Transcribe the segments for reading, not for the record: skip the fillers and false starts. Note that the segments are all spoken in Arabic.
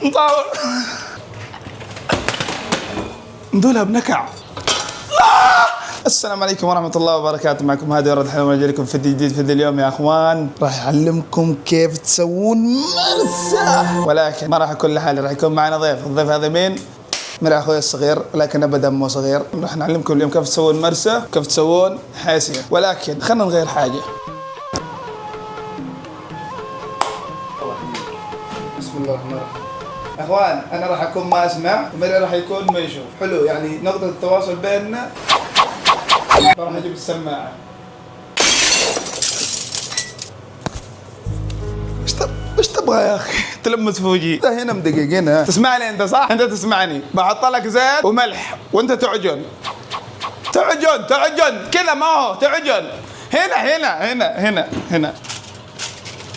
مطاول ندولها بنكع. السلام عليكم ورحمة الله وبركاته، معكم هادي ورد حلوة، جاي لكم فيديو جديد. فيديو اليوم يا اخوان راح اعلمكم كيف تسوون مرسى، ولكن ما راح اكون لحالي، راح يكون معنا ضيف. الضيف هذا مين؟ من اخوي الصغير، لكن ابدا مو صغير. راح نعلمكم اليوم كيف تسوون مرسى، كيف تسوون حاسية، ولكن خلينا نغير حاجة. بسم الله الرحمن الرحيم. اخوان انا راح اكون ما اسمع ومري راح يكون ما يشوف، حلو يعني نقطة التواصل بيننا. راح اجيب السماعة. ايش تبغى يا اخي؟ تلمس في وجهي. انت هنا مدقق هنا، تسمعني انت صح؟ انت تسمعني. بحط لك زيت وملح وانت تعجن كذا، ما هو تعجن.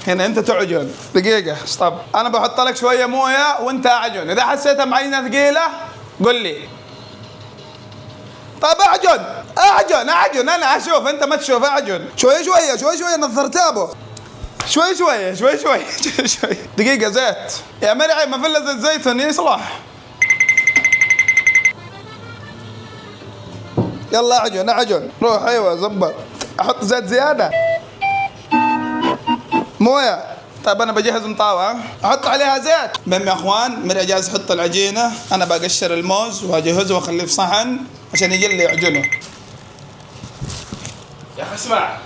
هنا انت تعجن. دقيقة ستوب. انا بحط لك شوية موية وانت اعجن. اذا حسيتها معينة ثقيلة قل لي. طيب اعجن انا اشوف، انت ما تشوف. اعجن شوية نظرتابه. شوي. دقيقة زيت يا مرعي، ما في الا زيت زيتون يصلح. يلا اعجن روح. ايوه زبط. احط زيت زيادة، مويه. طيب انا بجهز مطاوة، احط عليها زيت. المهم يا اخوان مرعي جالس يحط العجينة، انا بقشر الموز واجهزه واخليه في صحن عشان يجي لي يعجنه. يا اخي اسمع،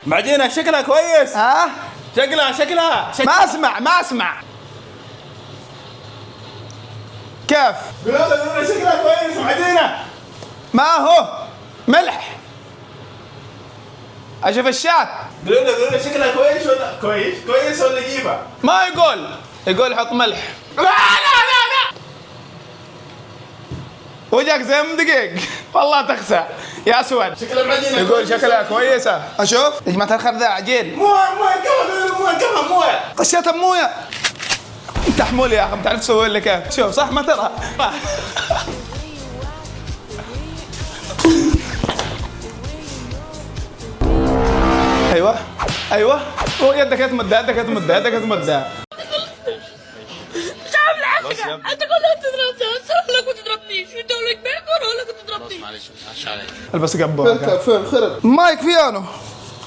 معجينة شكلها كويس. ها؟ شكلها ما اسمع. كيف؟ قولوا شكلها كويس معجينة. ما هو ملح. اشوف الشات. قولوا شكلها كويس ولا كويس ولا جيفة؟ ما يقول حط ملح. لا وجهك زي دقيق والله تخسع يا اسود. شكلها معجينة. يقول شكلها كويسة. اشوف يا جماعة الخير ذا عجين. مويه طشيتها بمويه. انت حمول يا اخي، بتعرف تسوي لك كيف؟ شوف صح ما ترى. ايوه يدك تمدها. مش عامل حاجة. انت كلك تضربني، انا كنت تضربنيش. انت ولا كبير ولا كنت تضربني. معلش معلش عليك. البس قبه. فين خرب مايك بيانو.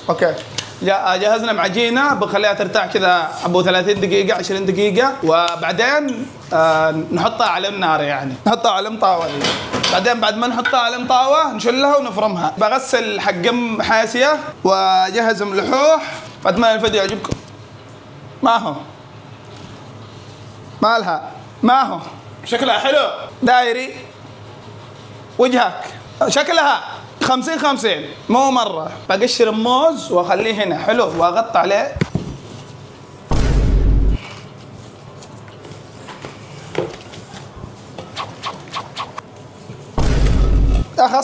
اوكي جهزنا معجينه بخليها ترتاح كذا ابو 30 دقيقه 20 دقيقه، وبعدين نحطها على النار، يعني نحطها على المطاوه. بعدين بعد ما نحطها على المطاوه نشلها ونفرمها. بغسل حقم حاسيه واجهز ملحوح. اتمنى الفيديو يعجبكم. ما هو مالها، ما هو شكلها حلو دايري وجهك. شكلها 50-50 مو مرة. بقشر الموز واخليه هنا حلو واغطي عليه. يا اخي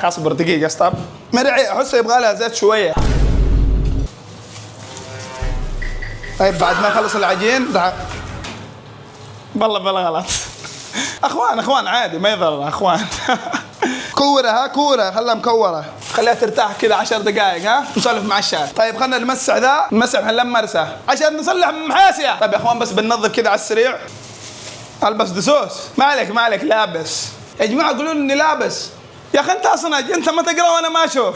اصبر دقيقة ستوب. مرعي احسه يبغى لها زيت شوية. طيب بعد ما يخلص العجين والله بلا غلط. اخوان عادي ما يضر اخوان. كورة خلها مكورة، خليها ترتاح كذا 10 دقائق. ها نسولف مع الشاي. طيب خلنا نمسح نلم مرسى عشان نصلح محاسية. طيب يا اخوان بس بننظف كذا على السريع. البس دسوس. ما عليك لابس. يا جماعة قولوا لي اني لابس. يا اخي انت اصلا انت ما تقرا وانا ما اشوف.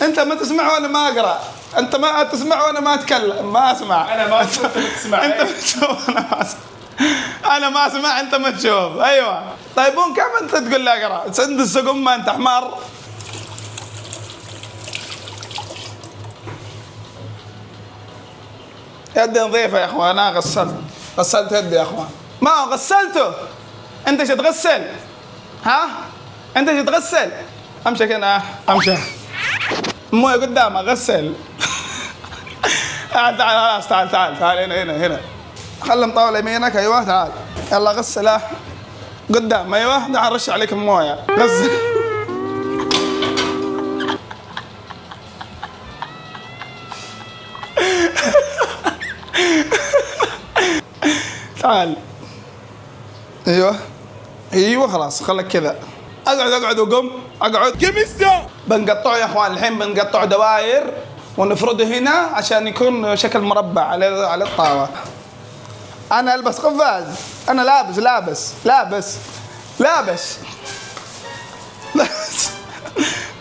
انت ما تسمع وانا ما اقرا. انت ما تسمع وانا ما اتكلم. ما اسمع. انا ما اشوف انت تسمع. انت بتشوف انا ما اسمع انت ما تشوف. ايوه طيب كيف انت تقول لي اقرا؟ تسند السقم ما انت حمار. يدي نظيفه يا اخوان. انا غسلت يدي يا اخوان. ما غسلته. انت ايش تغسل؟ ها انت ايش تغسل؟ امشي هنا امشي. مويه قدامك غسل. تعال خلاص تعال هنا. خلي مطاولة يمينك. ايوه تعال يلا غسله قدام. ايوه تعال رش عليك المويه غسل. تعال. ايوه خلاص خلك كذا. اقعد وقم اقعد. كمسة بنقطعه يا اخوان، الحين بنقطعه دوائر ونفرده هنا عشان يكون شكل مربع على الطاوة. انا البس قفاز، انا لابس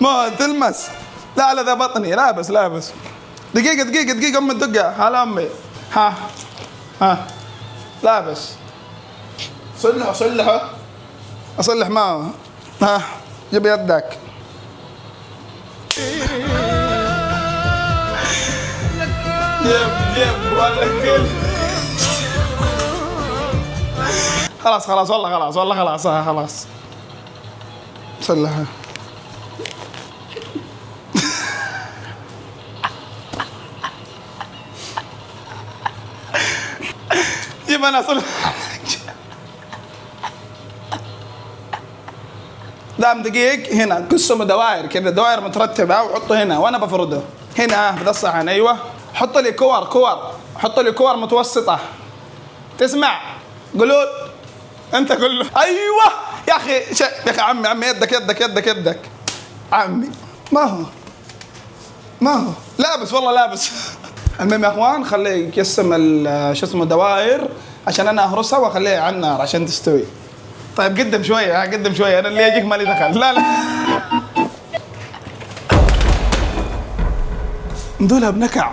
ما تلمس. لا ذا بطني. لابس دقيقة ام الدقة. هلا امي. ها لابس. صلحه اصلح معه. ها جيب يدك. جيب ولا كل. خلاص والله خلاص صلحه. جيب انا اصلح. دام دقيق هنا قسموا دوائر كذا، دوائر مترتبه وحطه هنا وانا بفرده هنا في ذا الصحن. ايوه حط لي كور متوسطه. تسمع؟ قولوا انت قول له. ايوه يا اخي يا اخي عمي يدك عمي. ما هو لابس والله لابس. المهم يا اخوان خليه يقسم شو اسمه دوائر عشان انا اهرسها واخليها على النار عشان تستوي. طيب قدم شويه انا اللي اجيك مالي دخل. لا ندولها بنكع.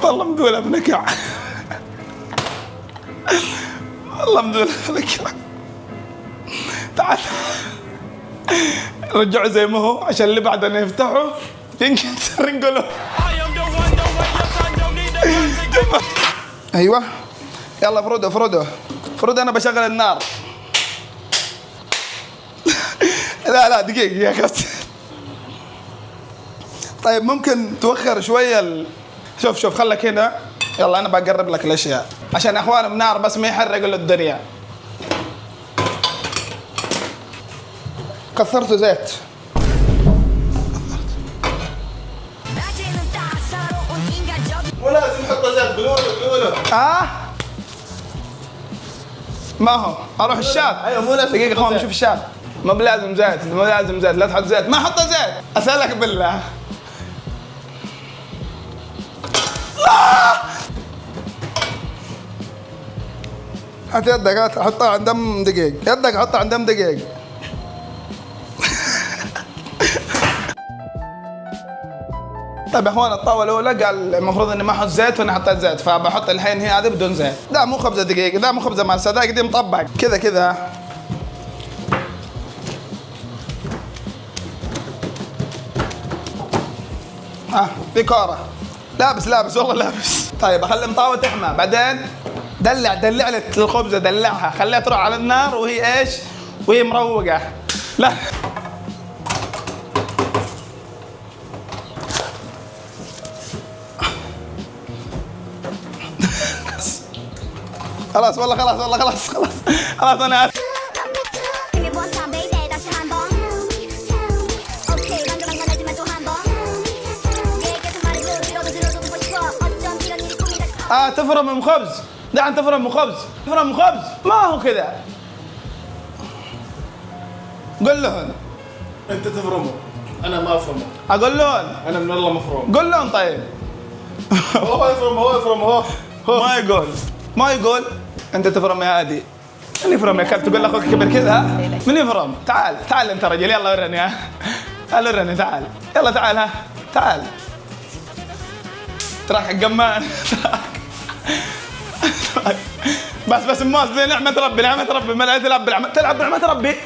والله مدولها بنكع. تعال رجعوا زي ما هو عشان اللي بعد ان يفتحوا ينكسر نقوله. ايوه يلا افرده انا بشغل النار. لا دقيقة يا اخي. طيب ممكن توخر شوية شوف خلك هنا. يلا انا بقرب لك الاشياء عشان اخوان النار بس ما يحرق له الدنيا. كثرت زيت. مو لازم نحط زيت. قولوا ما هو اروح الشات. ايوه مو لازم. دقيقة اخوان نشوف الشات. ما بلازم زيت لا تحط زيت. ما حط زيت اسالك بالله. هات يدك حطها عند ام دقيق. حطها عند ام دقيق. طيب يا اخوان الطاوه الاولى قال المفروض اني ما احط زيت وانا حطيت زيت، فبحط الحين هذا بدون زيت. ده مو خبزه دقيق، ده مو خبزه مالسه، ده قديم مطبق كذا. في كوره. لابس والله لابس. طيب اخلي مطاوه تحمى بعدين دلع لك الخبزه، دلعها خليها تروح على النار وهي ايش؟ وهي مروقه. لا خلاص والله خلاص انا اسف. تفرم خبز. دع تفرم خبز. ما هو كذا. قل لهم انت تفرمه انا ما افرمه. اقول لهم انا من الله مفروم. قل لهم طيب. هو يفرم هو ما يقول انت تفرم يا هادي. من يفرم يا كلب؟ تقول لاخوك كبر كذا. من يفرم؟ تعال انت رجل. يلا ورني. تعال ورني. يلا تعال. تعال تراك القمان. بس الموز ذي نعمة ربي ما تلعب بنعمة ربي.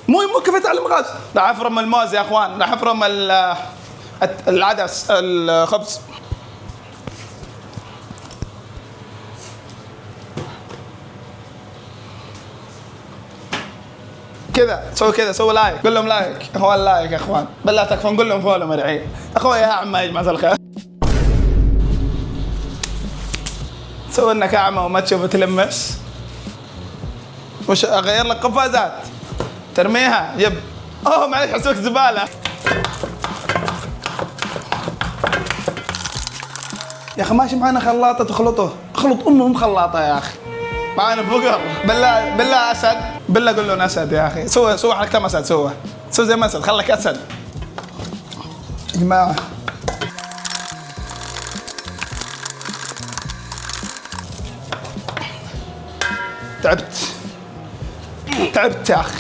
مو كيف تعلم غاز. راح افرم الموز يا اخوان، راح افرم العدس الخبز. كذا سوي لايك. قول لهم لايك يا اخوان. لايك يا اخوان بالله تكفون. قول لهم فولو مرعي اخويا. يا عم يا جماعة الخير سوي انك اعمى وما تشوف تلمس. وش اغير لك قفازات ترميها؟ جب. معلش حسوك زباله. يا اخي ماشي معنا خلاطه تخلطه. اخلط امهم خلاطه يا اخي. معانا فقر. بالله اسد، بالله قول لهم اسد يا اخي. سوى حركه اسد، سوى زي ما اسد، خلك اسد يا جماعه. تعبت يا اخي.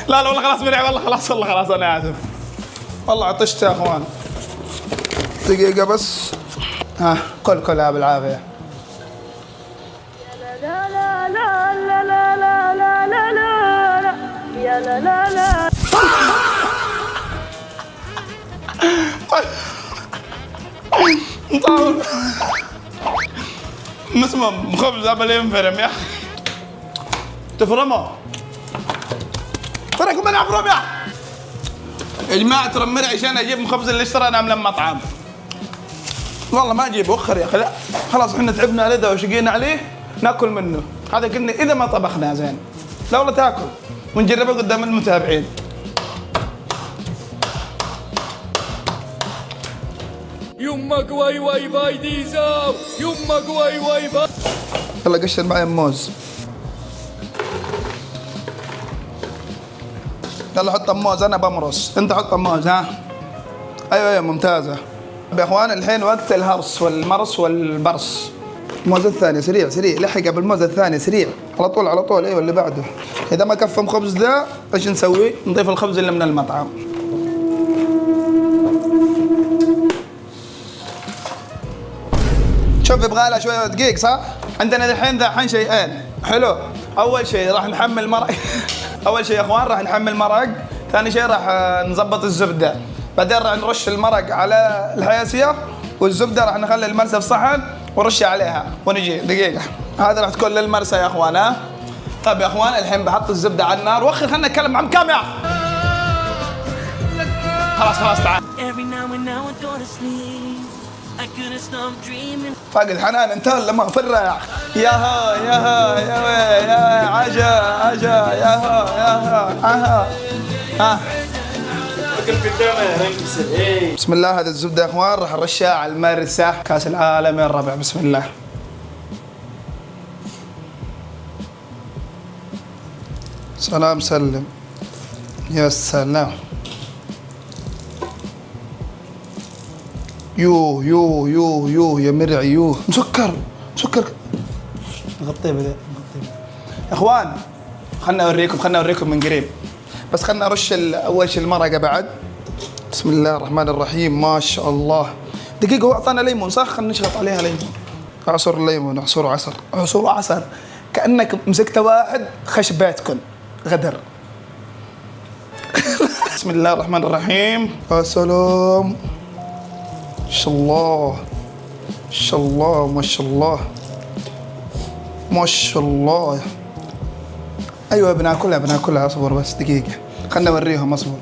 لا والله خلاص منعي، والله خلاص انا اسف والله عطشت يا اخوان. دقيقة بس. ها كلها بالعافية. لا لا لا لا لا لا لا لا لا يا لا لا لا. مسمم خبز قبل ينفرم يا اخي. تفرمه فرقوا من افرم يا جماعة. ترى مرعي عشان اجيب مخبز اللي اشتريناه من المطعم. والله ما اجيب وخر يا اخي. لا خلاص احنا تعبنا عليه ده وشقينا عليه، ناكل منه. هذا كنا اذا ما طبخناه زين. لا والله تاكل ونجربه قدام المتابعين. يمك واي واي باي ديزاو، يمك واي واي باي. يلا قشر معي موز. يلا حط موز، انا بمرص انت حط موز. ها ايوه ممتازه يا اخوان. الحين وقت الهرس والمرص والبرص. الموز الثاني سريع لحق بالموز الثاني سريع على طول. ايوه اللي بعده. اذا ما كفى خبز ذا ايش نسوي؟ نضيف الخبز اللي من المطعم. شوف يبغى لها شويه دقيق صح؟ عندنا الحين ذا شيئين حلو. اول شيء راح نحمل مرق. اول شيء يا اخوان راح نحمل مرق. ثاني شيء راح نظبط الزبده. بعدين راح نرش المرق على الحياسيه، والزبده راح نخلي المرسى في صحن ورش عليها ونجي. دقيقه هذا راح تكون للمرسى يا اخوان. ها طيب يا اخوان الحين بحط الزبده على النار. وخر خلينا نتكلم عن كم يا اخي. خلاص تعال. فاقد حنان انت ولا ما فرة يا اخي. يا عجا ها بسم الله. هذا الزبده يا اخوان راح نرشها على المرسى. كاس العالم يا الربع. بسم الله. سلام سلم يا سلام. يو يا مرعي. يو مسكر نغطيه يا اخوان. خلنا اوريكم من قريب. بس خلنا ارش اول شيء المرقه بعد. بسم الله الرحمن الرحيم. ما شاء الله. دقيقه هو اعطانا ليمون صح؟ خلنا نشرب عليها ليمون. اعصر الليمون. اعصر عسل. كانك مسكت واحد خش بيتكم غدر. بسم الله الرحمن الرحيم. يا سلام. ما شاء الله ما شاء الله. ايوه بناكلها. اصبر بس دقيقه خلنا نوريهم. اصبر.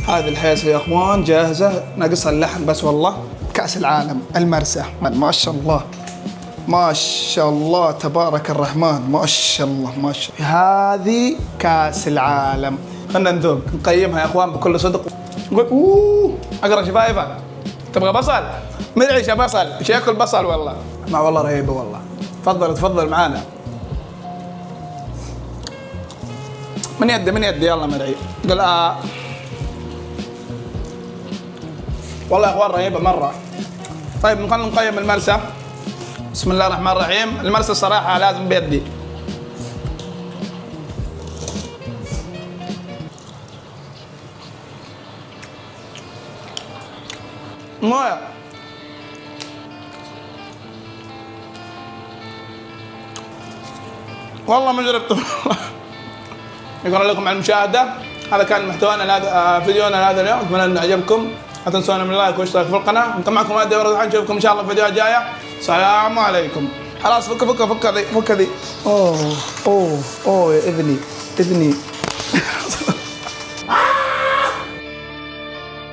هذه الحياسه يا اخوان جاهزه، ناقصها اللحم بس. والله كاس العالم المرسى. ما شاء الله تبارك الرحمن. ما شاء الله. هذه كاس العالم. خلنا نذوق نقيمها يا اخوان بكل صدق. نقول اقرا شفايفك. تبغى بصل؟ مرعي بصل. ايش ياكل بصل والله. ما والله رهيبه والله. تفضل معانا. من يدي يلا مرعي. قل والله يا اخوان رهيبه مره. طيب خلينا نقيم المرسى. بسم الله الرحمن الرحيم. المرسى صراحه لازم بيدي. مويه. والله ما جربته. شكرا لكم على المشاهدة. هذا كان محتوانا فيديونا هذا اليوم. اتمنى انه عجبكم. لا تنسونا من اللايك والاشتراك في القناة. كان معكم مهدي ورد. نشوفكم ان شاء الله في فيديوهات جاية. السلام عليكم. خلاص فك ذي. اوه يا اذني.